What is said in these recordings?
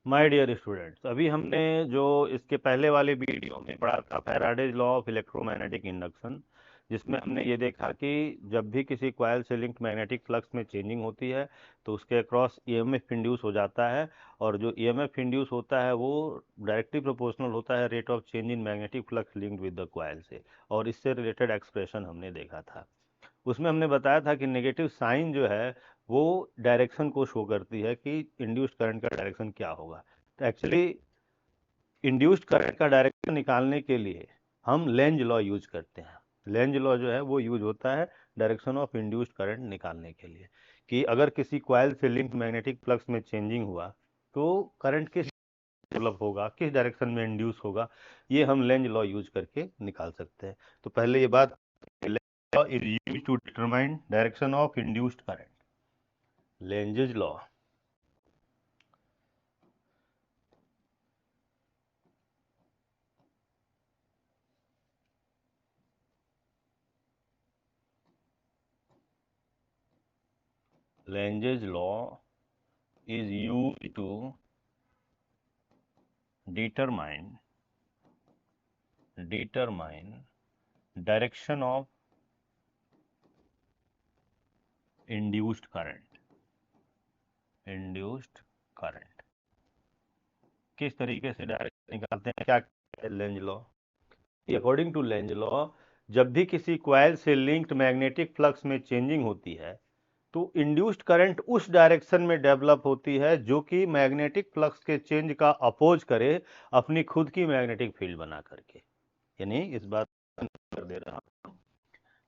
My dear students, अभी हमने जो इसके पहले वाले वीडियो में पढ़ा था Faraday's law of electromagnetic induction, जिसमें हमने ये देखा कि जब भी किसी कॉइल से लिंक्ड मैग्नेटिक फ्लक्स में चेंजिंग होती है तो उसके अक्रॉस ईएमएफ इंड्यूस हो जाता है, और जो ईएमएफ इंड्यूस होता है वो डायरेक्टली प्रोपोर्शनल होता है rate of change in magnetic flux linked with the coil से। और इससे रिलेटेड एक्सप्रेशन हमने देखा था। उसमें हमने बताया था कि नेगेटिव साइन जो है वो डायरेक्शन को शो करती है कि इंड्यूस्ड करंट का डायरेक्शन क्या होगा। तो एक्चुअली इंड्यूस्ड करंट का डायरेक्शन निकालने के लिए हम लेंज लॉ यूज करते हैं। लेंज लॉ जो है वो यूज होता है डायरेक्शन ऑफ इंड्यूस्ड करंट निकालने के लिए, कि अगर किसी कॉइल से लिंक्ड मैग्नेटिक फ्लक्स में चेंजिंग हुआ तो करंट किस डेवलप होगा, किस डायरेक्शन में इंड्यूस होगा, ये हम लेंज लॉ यूज करके निकाल सकते हैं। तो पहले ये बात, law is use to determine direction of induced current. Lenz's law, Lenge's law is used to determine direction of induced current। किस तरीके से डायरेक्शन निकालते हैं, क्या है Lenz law? According to Lenz law, जब भी किसी कॉइल से लिंक्ड मैग्नेटिक फ्लक्स में चेंजिंग होती है तो इंड्यूस्ड करंट उस डायरेक्शन में डेवलप होती है जो कि मैग्नेटिक फ्लक्स के चेंज का अपोज करे अपनी खुद की मैग्नेटिक फील्ड बना करके। यानी इस बात कर दे रहा हूं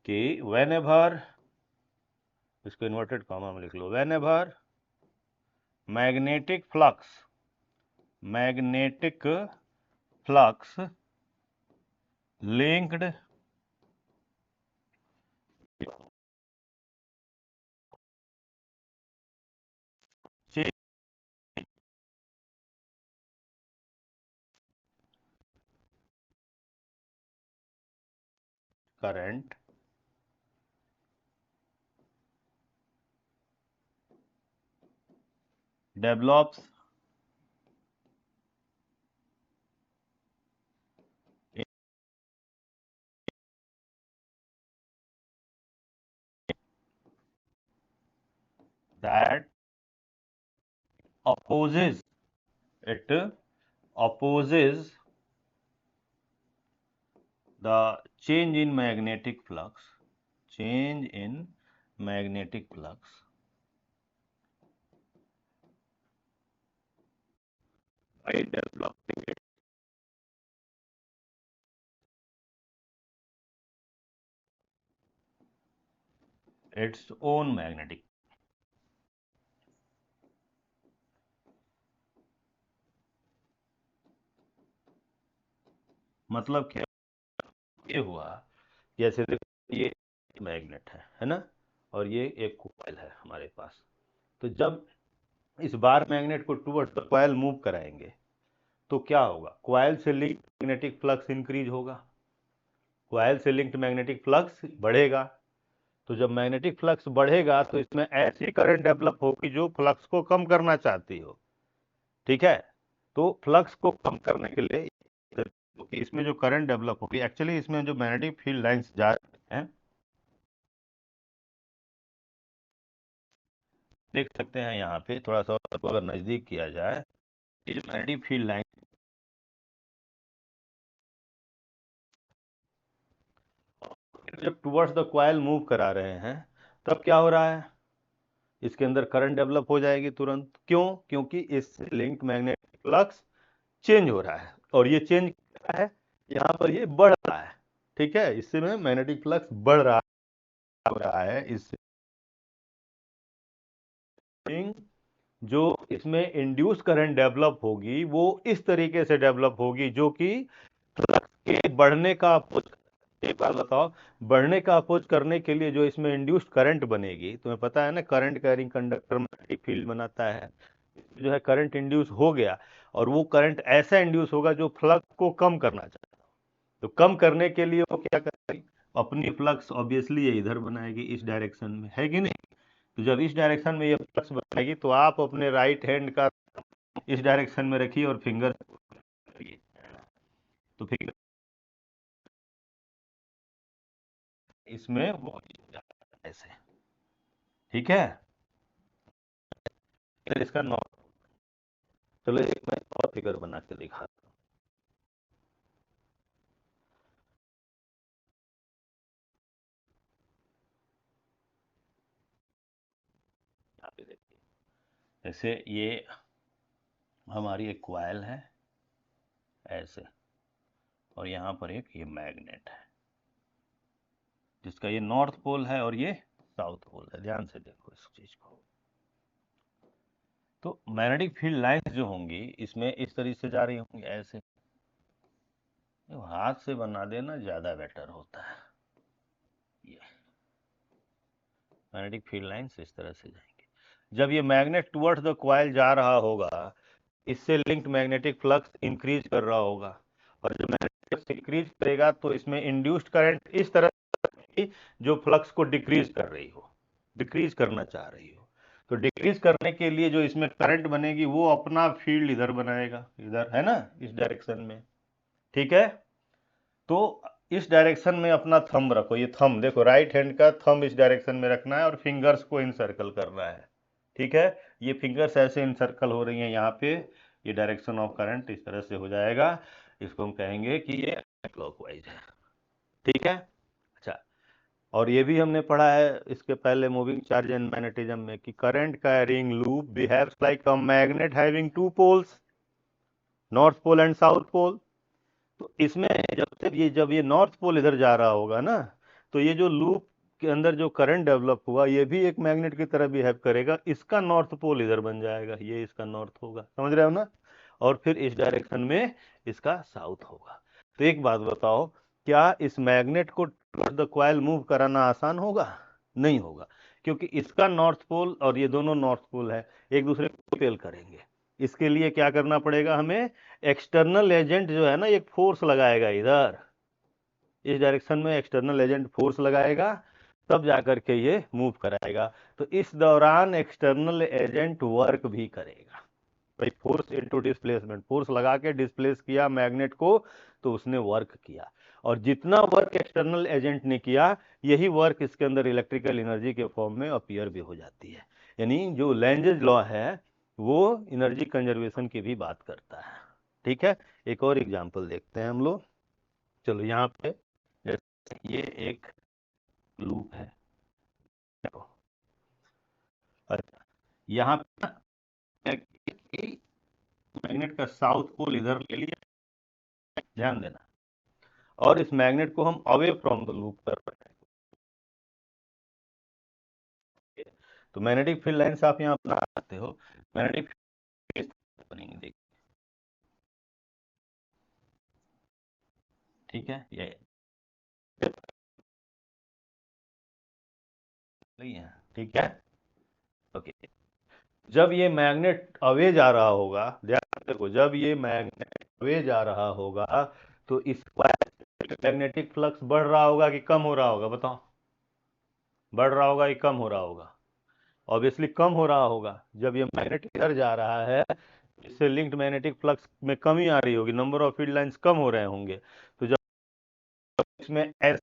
कि वेन एवर, इसको इन्वर्टेड कॉमा में लिख लो, whenever magnetic flux linked current develops that opposes it opposes the change in magnetic flux by developing its own magnetic। मतलब क्या ये हुआ, जैसे देखो ये मैग्नेट है ना, और ये एक कॉइल है हमारे पास। तो जब इस बार मैग्नेट को टुवर्ड्स द कॉइल मूव कराएंगे तो क्या होगा, कॉइल से लिंक्ड मैग्नेटिक फ्लक्स इंक्रीज होगा, कॉइल से लिंक्ड मैग्नेटिक फ्लक्स बढ़ेगा। तो जब मैग्नेटिक फ्लक्स बढ़ेगा तो इसमें ऐसी करंट डेवलप होगी जो फ्लक्स को कम करना चाहती हो। ठीक है, तो फ्लक्स को कम करने के लिए इसमें जो करंट डेवलप होगी, एक्चुअली इसमें जो मैग्नेटिक फील्ड लाइंस जा रहे हैं, देख सकते हैं यहाँ पे थोड़ा सा अगर नजदीक किया जाए, ये जो मैग्नेटिक फील्ड लाइन जब टुवर्ड्स द कॉइल मूव करा रहे हैं तब क्या हो रहा है, इसके अंदर करंट डेवलप हो जाएगी तुरंत। क्यों? क्योंकि इससे लिंक मैग्नेटिक फ्लक्स चेंज हो रहा है, और ये चेंज क्या है, यहाँ पर ये बढ़ रहा है। ठीक है, इससे में मैग्नेटिक फ्लक्स बढ़ रहा है इससे जो इसमें इंड्यूस करंट डेवलप होगी वो इस तरीके से डेवलप होगी जो कि फ्लक्स के बढ़ने का अपोज। एक बार बताओ, बढ़ने का अपोज करने के लिए जो इसमें इंड्यूस्ड करंट बनेगी, तुम्हें पता है ना current carrying conductor magnetic field बनाता है, जो है करंट इंड्यूस हो गया, और वो करंट ऐसा इंड्यूस होगा जो फ्लक्स को कम करना चाहता है। तो कम करने के लिए वो क्या करेगी, अपनी फ्लक्स ऑब्वियसली ये इधर बनाएगी इस डायरेक्शन में, है कि नहीं? तो जब इस डायरेक्शन में ये फ्लक्स बनाएगी तो आप अपने राइट हैंड का इस डायरेक्शन में रखिए और फिंगर करिए, तो फिंगर इसमें वो ऐसे, ठीक है। फिर इसका नॉर्थ, चलो एक मैं और फिगर बना के दिखाता हूँ। यहाँ पे देखिए, जैसे ये हमारी एक कॉइल है ऐसे, और यहाँ पर एक ये मैग्नेट है जिसका ये नॉर्थ पोल है और ये साउथ पोल है। ध्यान से देखो इस चीज को। तो मैग्नेटिक फील्ड लाइंस जो होंगी इसमें इस तरीके से जा रही होंगी ऐसे, तो हाथ से बना देना ज्यादा बेटर होता है। ये मैग्नेटिक फील्ड लाइंस इस तरह से जाएंगे। जब ये मैग्नेट टुवर्ड्स द कॉइल जा रहा होगा, इससे लिंक्ड मैग्नेटिक फ्लक्स इंक्रीज कर रहा होगा, और जब मैग्नेटिक फ्लक्स इंक्रीज करेगा तो इसमें इंड्यूस्ड करंट इस तरह की जो फ्लक्स को डिक्रीज कर रही हो, डिक्रीज करना चाह रही हो। तो डिक्रीज करने के लिए जो इसमें करंट बनेगी वो अपना फील्ड इधर बनाएगा, इधर है ना, इस डायरेक्शन में, ठीक है। तो इस डायरेक्शन में अपना थंब रखो, ये थंब देखो, राइट हैंड का थंब इस डायरेक्शन में रखना है और फिंगर्स को इनसर्कल करना है, ठीक है। ये फिंगर्स ऐसे इनसर्कल हो रही हैं यहाँ पे, ये डायरेक्शन ऑफ करंट इस तरह से हो जाएगा। इसको हम कहेंगे कि ये क्लॉकवाइज है, ठीक है। अच्छा, और ये भी हमने पढ़ा है इसके पहले मूविंग चार्ज एंड मैग्नेटिज्म में कि current carrying loop behaves like a magnet having two poles, north pole and south pole. तो इसमें जब ये नॉर्थ पोल इधर जा रहा होगा ना, तो ये जो लूप के अंदर जो करंट डेवलप हुआ ये भी एक मैग्नेट की तरह बिहेव करेगा। इसका नॉर्थ पोल इधर बन जाएगा, ये इसका नॉर्थ होगा, समझ रहे हो ना। और फिर इस डायरेक्शन में इसका साउथ होगा। तो एक बात बताओ, क्या इस मैग्नेट को द कॉइल मूव कराना आसान होगा? नहीं होगा, क्योंकि इसका नॉर्थ पोल और ये दोनों नॉर्थ पोल है, एक दूसरे को रिपेल करेंगे। इसके लिए क्या करना पड़ेगा हमें, एक्सटर्नल एजेंट जो है ना एक फोर्स लगाएगा इधर, इस डायरेक्शन में एक्सटर्नल एजेंट फोर्स लगाएगा, तब जाकर के ये मूव कराएगा। तो इस दौरान एक्सटर्नल एजेंट वर्क भी करेगा भाई, फोर्स इनटू डिस्प्लेसमेंट, फोर्स लगा के डिस्प्लेस किया मैग्नेट को तो उसने वर्क किया, और जितना वर्क एक्सटर्नल एजेंट ने किया यही वर्क इसके अंदर इलेक्ट्रिकल एनर्जी के फॉर्म में अपीयर भी हो जाती है। यानी जो लेंजेज लॉ है वो एनर्जी कंजर्वेशन की भी बात करता है, ठीक है। एक और एग्जांपल देखते हैं हम लोग। चलो यहाँ पे जैसे ये एक लूप है, देखो, अच्छा, यहाँ पे मैग्नेट का साउथ पोल इधर ले लिया, ध्यान देना, और इस मैग्नेट को हम अवे फ्रॉम द लूप कर रहे हैं। तो मैग्नेटिक फील्ड लाइंस आप यहाँ बना सकते हो, मैग्नेटिक फील्ड बनेंगे, देखिए, ठीक है, ये सही है, ठीक है, ओके। जब ये मैग्नेट अवे जा रहा होगा, ध्यान देखो, जब ये मैग्नेट अवे जा रहा होगा तो इस मैग्नेटिक फ्लक्स बढ़ रहा होगा कि कम हो रहा होगा, बताओ, बढ़ रहा होगा कि कम हो रहा होगा? ऑब्वियसली कम हो रहा होगा। जब ये मैग्नेट इधर जा रहा है, इससे लिंक्ड मैग्नेटिक फ्लक्स में कमी आ रही होगी, नंबर ऑफ फील्ड लाइंस कम हो रहे होंगे। तो जब इसमें ऐसी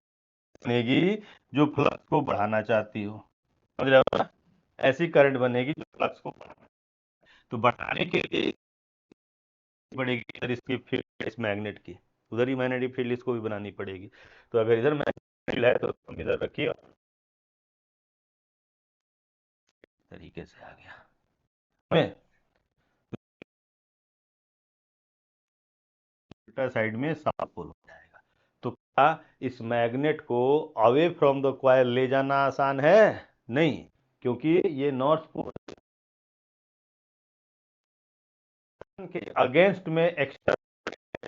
बनेगी जो फ्लक्स को बढ़ाना चाहती हो, समझ रहे हो ना, ऐसी करंट बनेगी जो फ्लक्स को तो बढ़ाने के लिए बढ़ेगी, इधर इसकी फील्ड इस मैग्नेट की, उधर ही मैग्नेटिक फील्ड इसको भी बनानी पड़ेगी। तो अगर इधर मैग्नेटिक फील्ड है तो हम इधर रखिए, तरीके से आ गया में उल्टा साइड में साफ पोल हो जाएगा। तो क्या इस मैग्नेट को अवे फ्रॉम द कॉइल ले जाना आसान है? नहीं, क्योंकि ये नॉर्थ पोल के अगेंस्ट में एक्स्ट्रा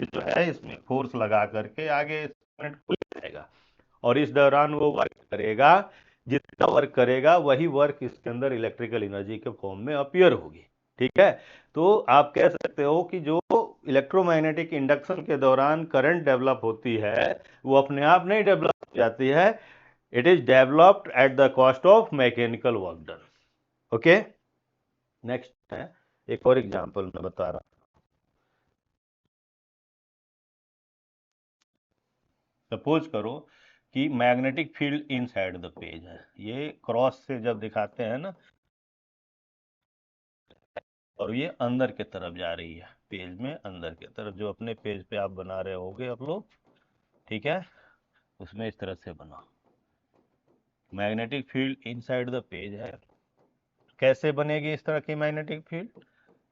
जो है इसमें फोर्स लगा करके आगे इस मैग्नेट को ले जाएगा, और इस दौरान वो वर्क करेगा, जितना वर्क करेगा वही वर्क इसके अंदर इलेक्ट्रिकल एनर्जी के फॉर्म में अपीयर होगी, ठीक है। तो आप कह सकते हो कि जो इलेक्ट्रोमैग्नेटिक इंडक्शन के दौरान करंट डेवलप होती है वो अपने आप नहीं डेवलप हो जाती है, it is developed at the cost of mechanical work done, okay. Next है एक और एग्जांपल मैं बता रहा हूँ। सपोज करो कि magnetic field inside the page है, ये क्रॉस से जब दिखाते हैं ना, और ये अंदर की तरफ जा रही है, पेज में अंदर की तरफ, जो अपने पेज पे आप बना रहे होगे आप लोग, ठीक है, उसमें इस तरह से बना। Magnetic field inside the page है। कैसे बनेगी इस तरह की मैग्नेटिक फील्ड?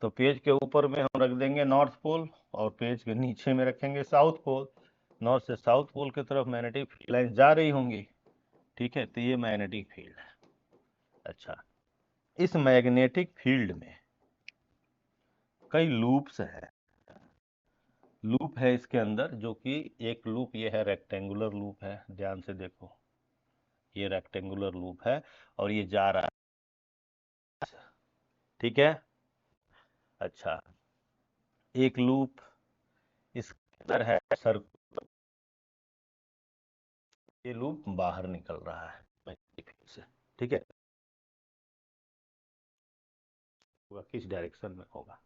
तो पेज के ऊपर में हम रख देंगे नॉर्थ पोल, और पेज के नीचे में रखेंगे साउथ पोल। नॉर्थ से साउथ पोल की तरफ मैग्नेटिक फील्ड लाइन जा रही होंगी, ठीक है, तो ये मैग्नेटिक फील्ड है। अच्छा, इस मैग्नेटिक फील्ड में कई लूप्स हैं। लूप है इसके अंदर, जो कि एक लूप ये है, रेक्टेंगुलर लूप है, ध्यान से देखो, ये रेक्टेंगुलर लूप है और ये जा रहा है, ठीक है। अच्छा, एक लूप इसके अंदर है सर्कुलर, ये लूप बाहर निकल रहा है मैग्नेटिक फील्ड से, ठीक है। किस डायरेक्शन में होगा?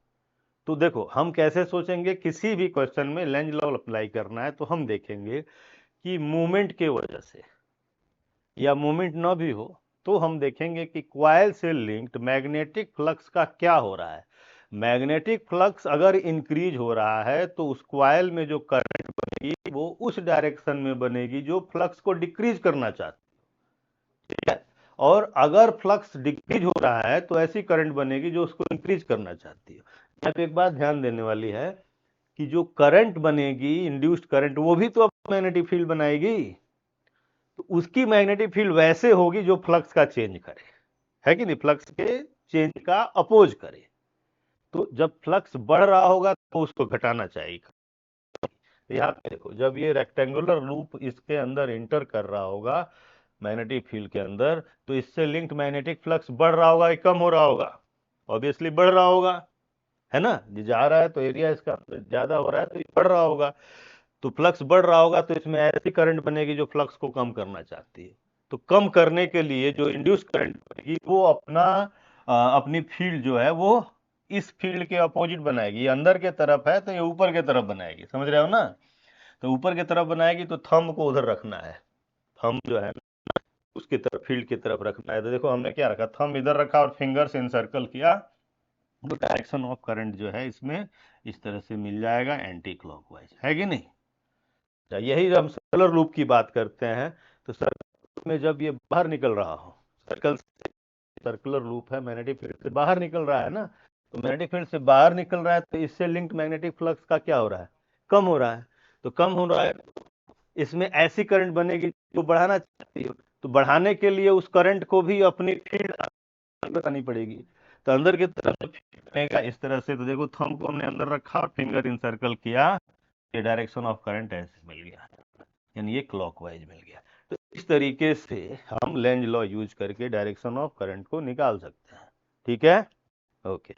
तो देखो, हम कैसे सोचेंगे, किसी भी क्वेश्चन में लेंज लॉ अप्लाई करना है तो हम देखेंगे कि मूवमेंट के वजह से, या मूवमेंट ना भी हो तो हम देखेंगे कि कॉइल से लिंक्ड मैग्नेटिक फ्लक्स का क्या हो रहा है। मैग्नेटिक फ्लक्स अगर इंक्रीज हो रहा है तो उस कॉइल में जो करंट बनेगी वो उस डायरेक्शन में बनेगी जो फ्लक्स को डिक्रीज करना चाहती है, ठीक है। और अगर फ्लक्स डिक्रीज हो रहा है तो ऐसी करंट बनेगी जो उसको इंक्रीज करना चाहती है। यहाँ पे एक बात ध्यान देने वाली है कि जो करंट बनेगी, इंड्यूस्ड करंट, वो भी तो अब मैग्नेटिक फील्ड बनाएगी, तो उसकी मैग्नेटिक फील्ड वैसे होगी जो फ्लक्स का चेंज करे, है कि नहीं, फ्लक्स के चेंज का अपोज करे। तो जब फ्लक्स बढ़ रहा होगा तो उसको घटाना चाहिए। तो यहाँ पे देखो, जब ये रेक्टेंगुलर लूप इसके अंदर इंटर कर रहा होगा मैग्नेटिक फील्ड के अंदर, तो इससे लिंक्ड मैग्नेटिक फ्लक्स बढ़ रहा होगा या कम हो रहा होगा? ऑब्वियसली बढ़ रहा होगा, है ना, ये जा रहा है तो एरिया इसका ज्यादा हो रहा है तो ये बढ़ रहा होगा। तो फ्लक्स बढ़ रहा होगा तो इसमें ऐसी करंट बनेगी जो फ्लक्स को कम करना चाहती है। तो कम करने के लिए जो इंड्यूस करंट बनेगी वो अपनी फील्ड जो है वो इस फील्ड के अपोजिट बनाएगी। ये अंदर के तरफ है तो ये ऊपर के तरफ बनाएगी, समझ रहे हो ना। तो ऊपर के तरफ बनाएगी तो थंब को उधर रखना है, थंब जो है उसकी तरफ, फील्ड की तरफ रखना है। तो देखो हमने क्या रखा, थंब इधर रखा और फिंगर से इनसर्कल किया, तो डायरेक्शन ऑफ करंट जो है इसमें इस तरह से मिल जाएगा, एंटी क्लॉकवाइज, है कि नहीं। यही जब हम सर्कुलर लूप की बात करते हैं, तो सर्कल में जब ये बाहर निकल रहा हो, सर्कल, सर्कुलर लूप है, मैग्नेटिक फील्ड से बाहर निकल रहा है ना, तो मैग्नेटिक फील्ड से बाहर निकल रहा है तो इससे लिंक्ड मैग्नेटिक फ्लक्स का क्या हो रहा है, कम हो रहा है। तो कम हो रहा है, इसमें ऐसी करंट बनेगी जो बढ़ाना चाहती है, तो बढ़ाने के लिए उस करंट को भी अपनी फील्ड बतानी पड़ेगी। तो अंदर की तरफ बनेगा इस तरह से, तो देखो थंब को हमने अंदर रखा और फिंगर इन सर्कल किया, ये डायरेक्शन ऑफ करंट ऐसे मिल गया, यानी ये क्लॉकवाइज मिल गया। तो इस तरीके से हम लेंज लॉ यूज करके डायरेक्शन ऑफ करंट को निकाल सकते हैं, ठीक है। ओके।